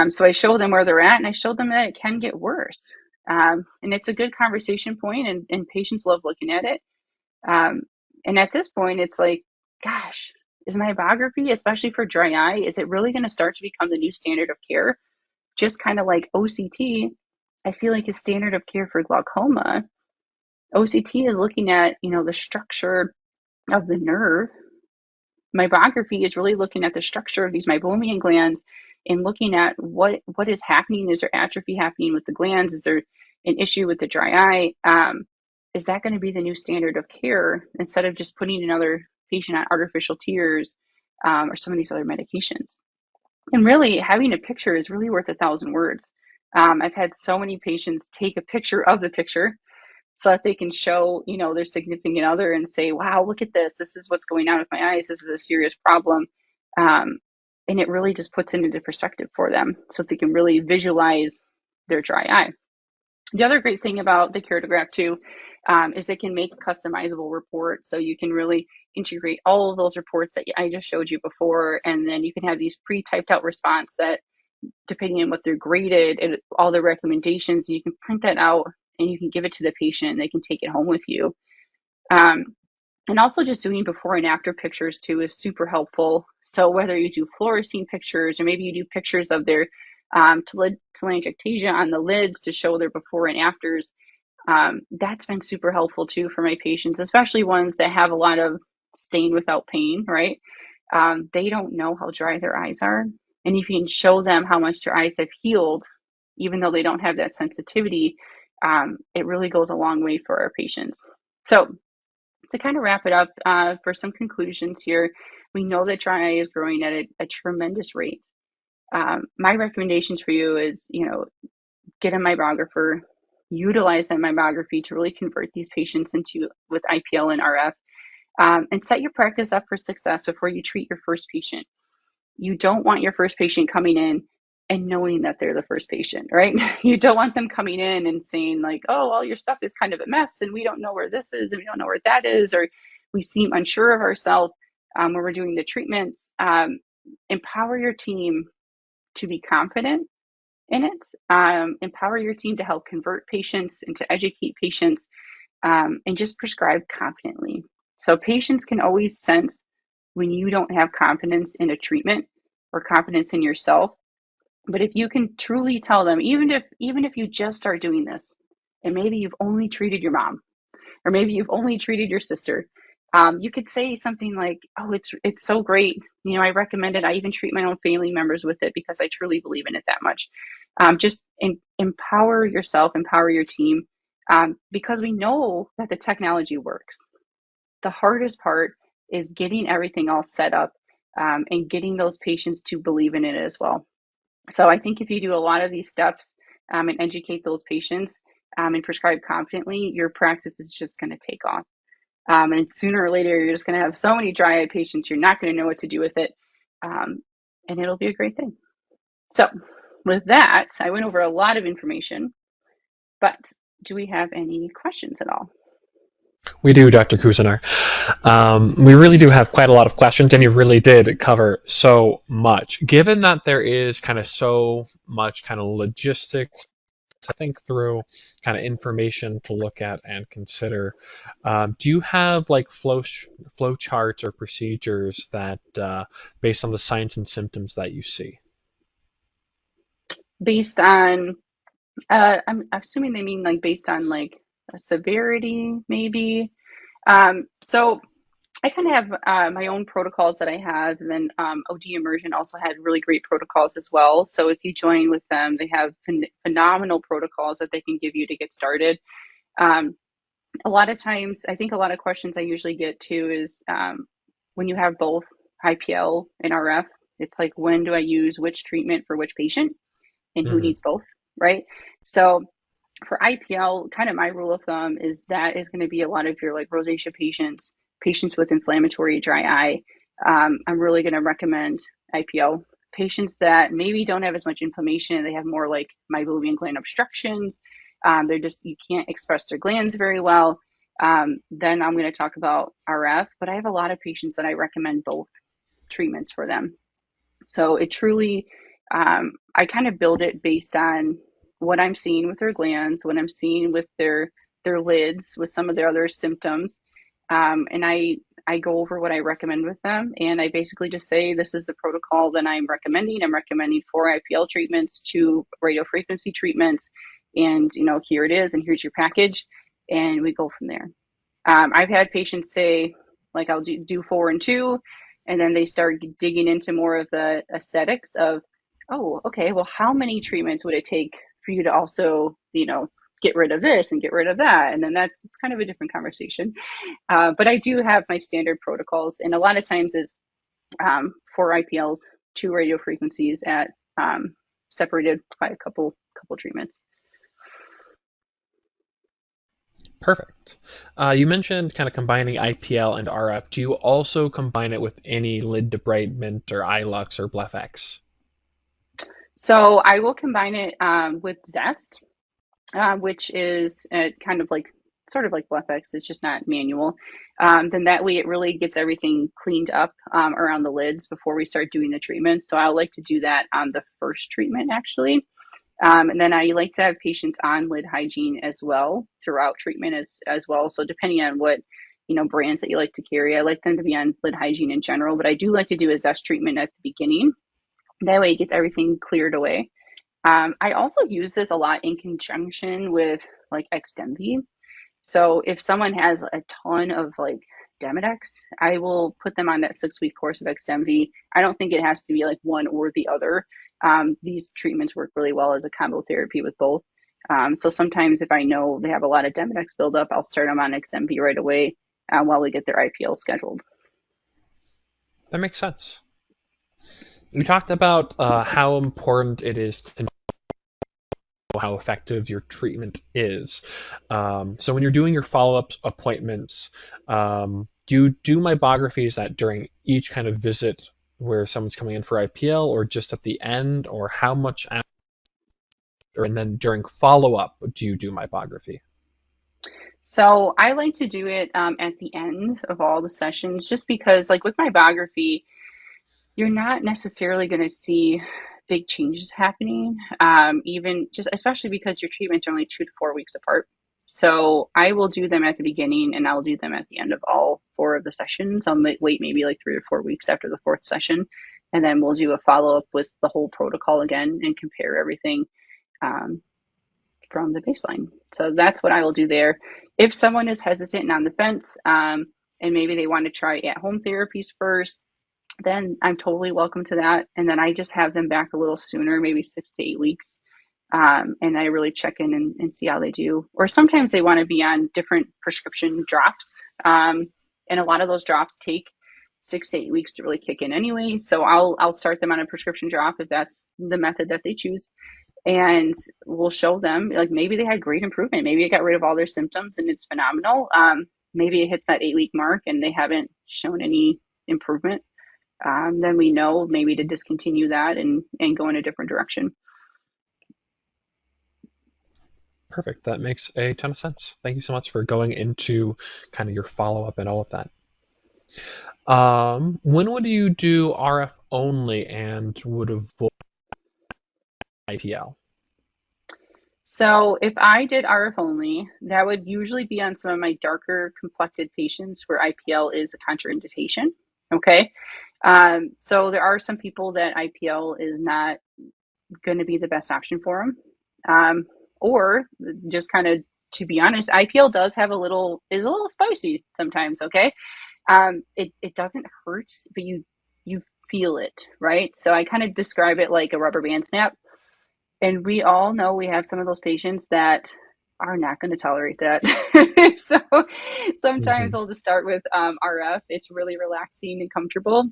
So I show them where they're at and I show them that it can get worse. And it's a good conversation point and patients love looking at it. Um, and at this point, it's like, gosh, is my biography, especially for dry eye, is it really going to start to become the new standard of care? Just kind of like OCT, I feel like is standard of care for glaucoma. OCT is looking at, the structure of the nerve. My biography is really looking at the structure of these meibomian glands and looking at what is happening. Is there atrophy happening with the glands? Is there an issue with the dry eye? Is that going to be the new standard of care instead of just putting another patient on artificial tears or some of these other medications? And really, having a picture is really worth 1,000 words. I've had so many patients take a picture of the picture so that they can show, their significant other and say, wow, look at this. This is what's going on with my eyes. This is a serious problem. And it really just puts it into perspective for them so they can really visualize their dry eye. The other great thing about the Keratograph too is it can make a customizable report. So you can really integrate all of those reports that I just showed you before. And then you can have these pre-typed out response that depending on what they're graded and all the recommendations, you can print that out and you can give it to the patient and they can take it home with you. And also just doing before and after pictures too is super helpful. So whether you do fluorescein pictures or maybe you do pictures of their telangiectasia on the lids to show their before and afters, that's been super helpful too for my patients, especially ones that have a lot of stain without pain, right? They don't know how dry their eyes are. And if you can show them how much their eyes have healed, even though they don't have that sensitivity, it really goes a long way for our patients. So to kind of wrap it up, for some conclusions here, we know that dry eye is growing at a tremendous rate. My recommendations for you is, get a meibographer, utilize that meibography to really convert these patients with IPL and RF, and set your practice up for success before you treat your first patient. You don't want your first patient coming in and knowing that they're the first patient, right? You don't want them coming in and saying like, oh, all your stuff is kind of a mess and we don't know where this is and we don't know where that is, or we seem unsure of ourselves when we're doing the treatments. Empower your team to be confident in it. Empower your team to help convert patients and to educate patients, and just prescribe confidently. So patients can always sense when you don't have confidence in a treatment or confidence in yourself. But if you can truly tell them, even if you just start doing this, and maybe you've only treated your mom, or maybe you've only treated your sister, you could say something like, "Oh, it's so great. I recommend it. I even treat my own family members with it because I truly believe in it that much." Just empower yourself, empower your team, because we know that the technology works. The hardest part is getting everything all set up, and getting those patients to believe in it as well. So I think if you do a lot of these steps, and educate those patients, and prescribe confidently, your practice is just going to take off. And sooner or later, you're just going to have so many dry eye patients, you're not going to know what to do with it. Um, and it'll be a great thing. So, with that, I went over a lot of information, but do we have any questions at all? We do, Dr. Kuzniar. We really do have quite a lot of questions, and you really did cover so much. Given that there is kind of so much kind of logistics to think through, kind of information to look at and consider, do you have like flow charts or procedures that, based on the signs and symptoms that you see? Based on, I'm assuming they mean like based on like a severity, maybe. So I kind of have my own protocols that I have, and then OD Immersion also had really great protocols as well. So if you join with them, they have phenomenal protocols that they can give you to get started. Um, a lot of times, I think a lot of questions I usually get to is, when you have both IPL and RF, it's like, when do I use which treatment for which patient, and who Hmm. needs both, right? So for IPL, kind of my rule of thumb is that is going to be a lot of your like rosacea patients, patients with inflammatory dry eye. I'm really going to recommend IPL. Patients that maybe don't have as much inflammation, they have more like meibomian gland obstructions. They're just, you can't express their glands very well. Then I'm going to talk about RF, but I have a lot of patients that I recommend both treatments for them. So it truly, I kind of build it based on what I'm seeing with their glands, what I'm seeing with their lids, with some of their other symptoms, and I go over what I recommend with them, and I basically just say this is the protocol that I'm recommending. I'm recommending 4 IPL treatments, 2 radiofrequency treatments, and here it is, and here's your package, and we go from there. I've had patients say, like, I'll do 4 and 2, and then they start digging into more of the aesthetics of, oh, okay, well, how many treatments would it take for you to also, get rid of this and get rid of that? And then it's kind of a different conversation. But I do have my standard protocols, and a lot of times it's 4 IPLs, 2 radiofrequencies at, separated by a couple treatments. Perfect. You mentioned kind of combining IPL and RF. Do you also combine it with any lid debridement or iLux or BlephX? So I will combine it with Zest, which is kind of like, sort of like BlephX. It's just not manual. Then that way it really gets everything cleaned up around the lids before we start doing the treatment. So I like to do that on the first treatment, actually. And then I like to have patients on lid hygiene as well throughout treatment as well. So depending on what brands that you like to carry, I like them to be on lid hygiene in general. But I do like to do a Zest treatment at the beginning. That way it gets everything cleared away. I also use this a lot in conjunction with like Xdemvy. So if someone has a ton of like Demodex, I will put them on that 6 week course of Xdemvy. I don't think it has to be like one or the other. These treatments work really well as a combo therapy with both. So sometimes if I know they have a lot of Demodex buildup, I'll start them on Xdemvy right away while we get their IPL scheduled. That makes sense. You talked about how important it is to know how effective your treatment is. So when you're doing your follow-up appointments, do you do myographies that during each kind of visit where someone's coming in for IPL, or just at the end, or how much after, and then during follow-up do you do myography? So I like to do it at the end of all the sessions, just because, like with my biography, you're not necessarily going to see big changes happening, even just especially because your treatments are only 2 to 4 weeks apart. So I will do them at the beginning, and I'll do them at the end of all 4 of the sessions. I'll wait maybe like 3 or 4 weeks after the fourth session, and then we'll do a follow up with the whole protocol again and compare everything um, from the baseline. So that's what I will do there. If someone is hesitant and on the fence, and maybe they want to try at home therapies first, then I'm totally welcome to that. And then I just have them back a little sooner, maybe 6 to 8 weeks. And I really check in and see how they do. Or sometimes they want to be on different prescription drops. And a lot of those drops take 6 to 8 weeks to really kick in anyway. So I'll start them on a prescription drop if that's the method that they choose. And we'll show them like maybe they had great improvement. Maybe it got rid of all their symptoms and it's phenomenal. Maybe it hits that 8 week mark and they haven't shown any improvement. Then we know maybe to discontinue that and go in a different direction. Perfect. That makes a ton of sense. Thank you so much for going into kind of your follow up and all of that. When would you do RF only and would avoid IPL? So if I did RF only, that would usually be on some of my darker complected patients where IPL is a contraindication. Okay. So there are some people that IPL is not going to be the best option for them. Or just kind of to be honest, IPL does have is a little spicy sometimes. Okay. It doesn't hurt, but you feel it, right? So I kind of describe it like a rubber band snap. And we all know we have some of those patients that are not going to tolerate that. So sometimes Hmm. we'll just start with RF. It's really relaxing and comfortable.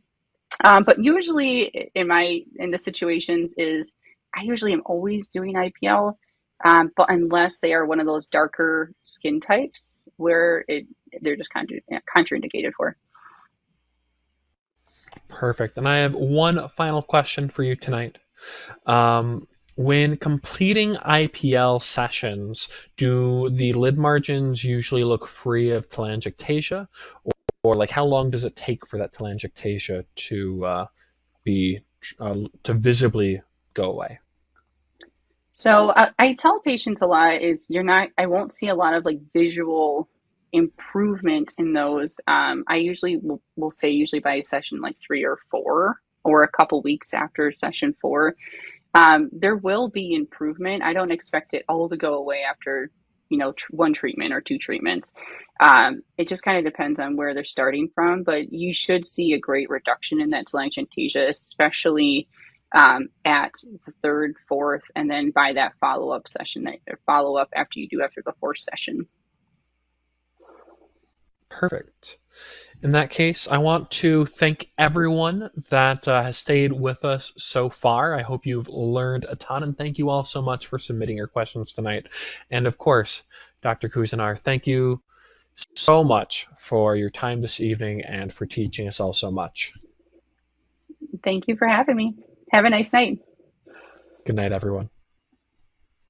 But usually in the situations is I usually am always doing IPL. But unless they are one of those darker skin types where they're just kind of contraindicated for. Perfect. And I have one final question for you tonight. When completing IPL sessions, do the lid margins usually look free of telangiectasia, or like how long does it take for that telangiectasia be to visibly go away? So I tell patients a lot is I won't see a lot of like visual improvement in those. I usually will say usually by session like 3 or 4 or a couple weeks after session 4. There will be improvement. I don't expect it all to go away after, one treatment or two treatments. It just kind of depends on where they're starting from, but you should see a great reduction in that telangiectasia, especially at the third, fourth, and then by that follow-up session, that or follow-up after the fourth session. Perfect. In that case, I want to thank everyone that has stayed with us so far. I hope you've learned a ton, and thank you all so much for submitting your questions tonight. And of course, Dr. Kuzinar, thank you so much for your time this evening and for teaching us all so much. Thank you for having me. Have a nice night. Good night, everyone.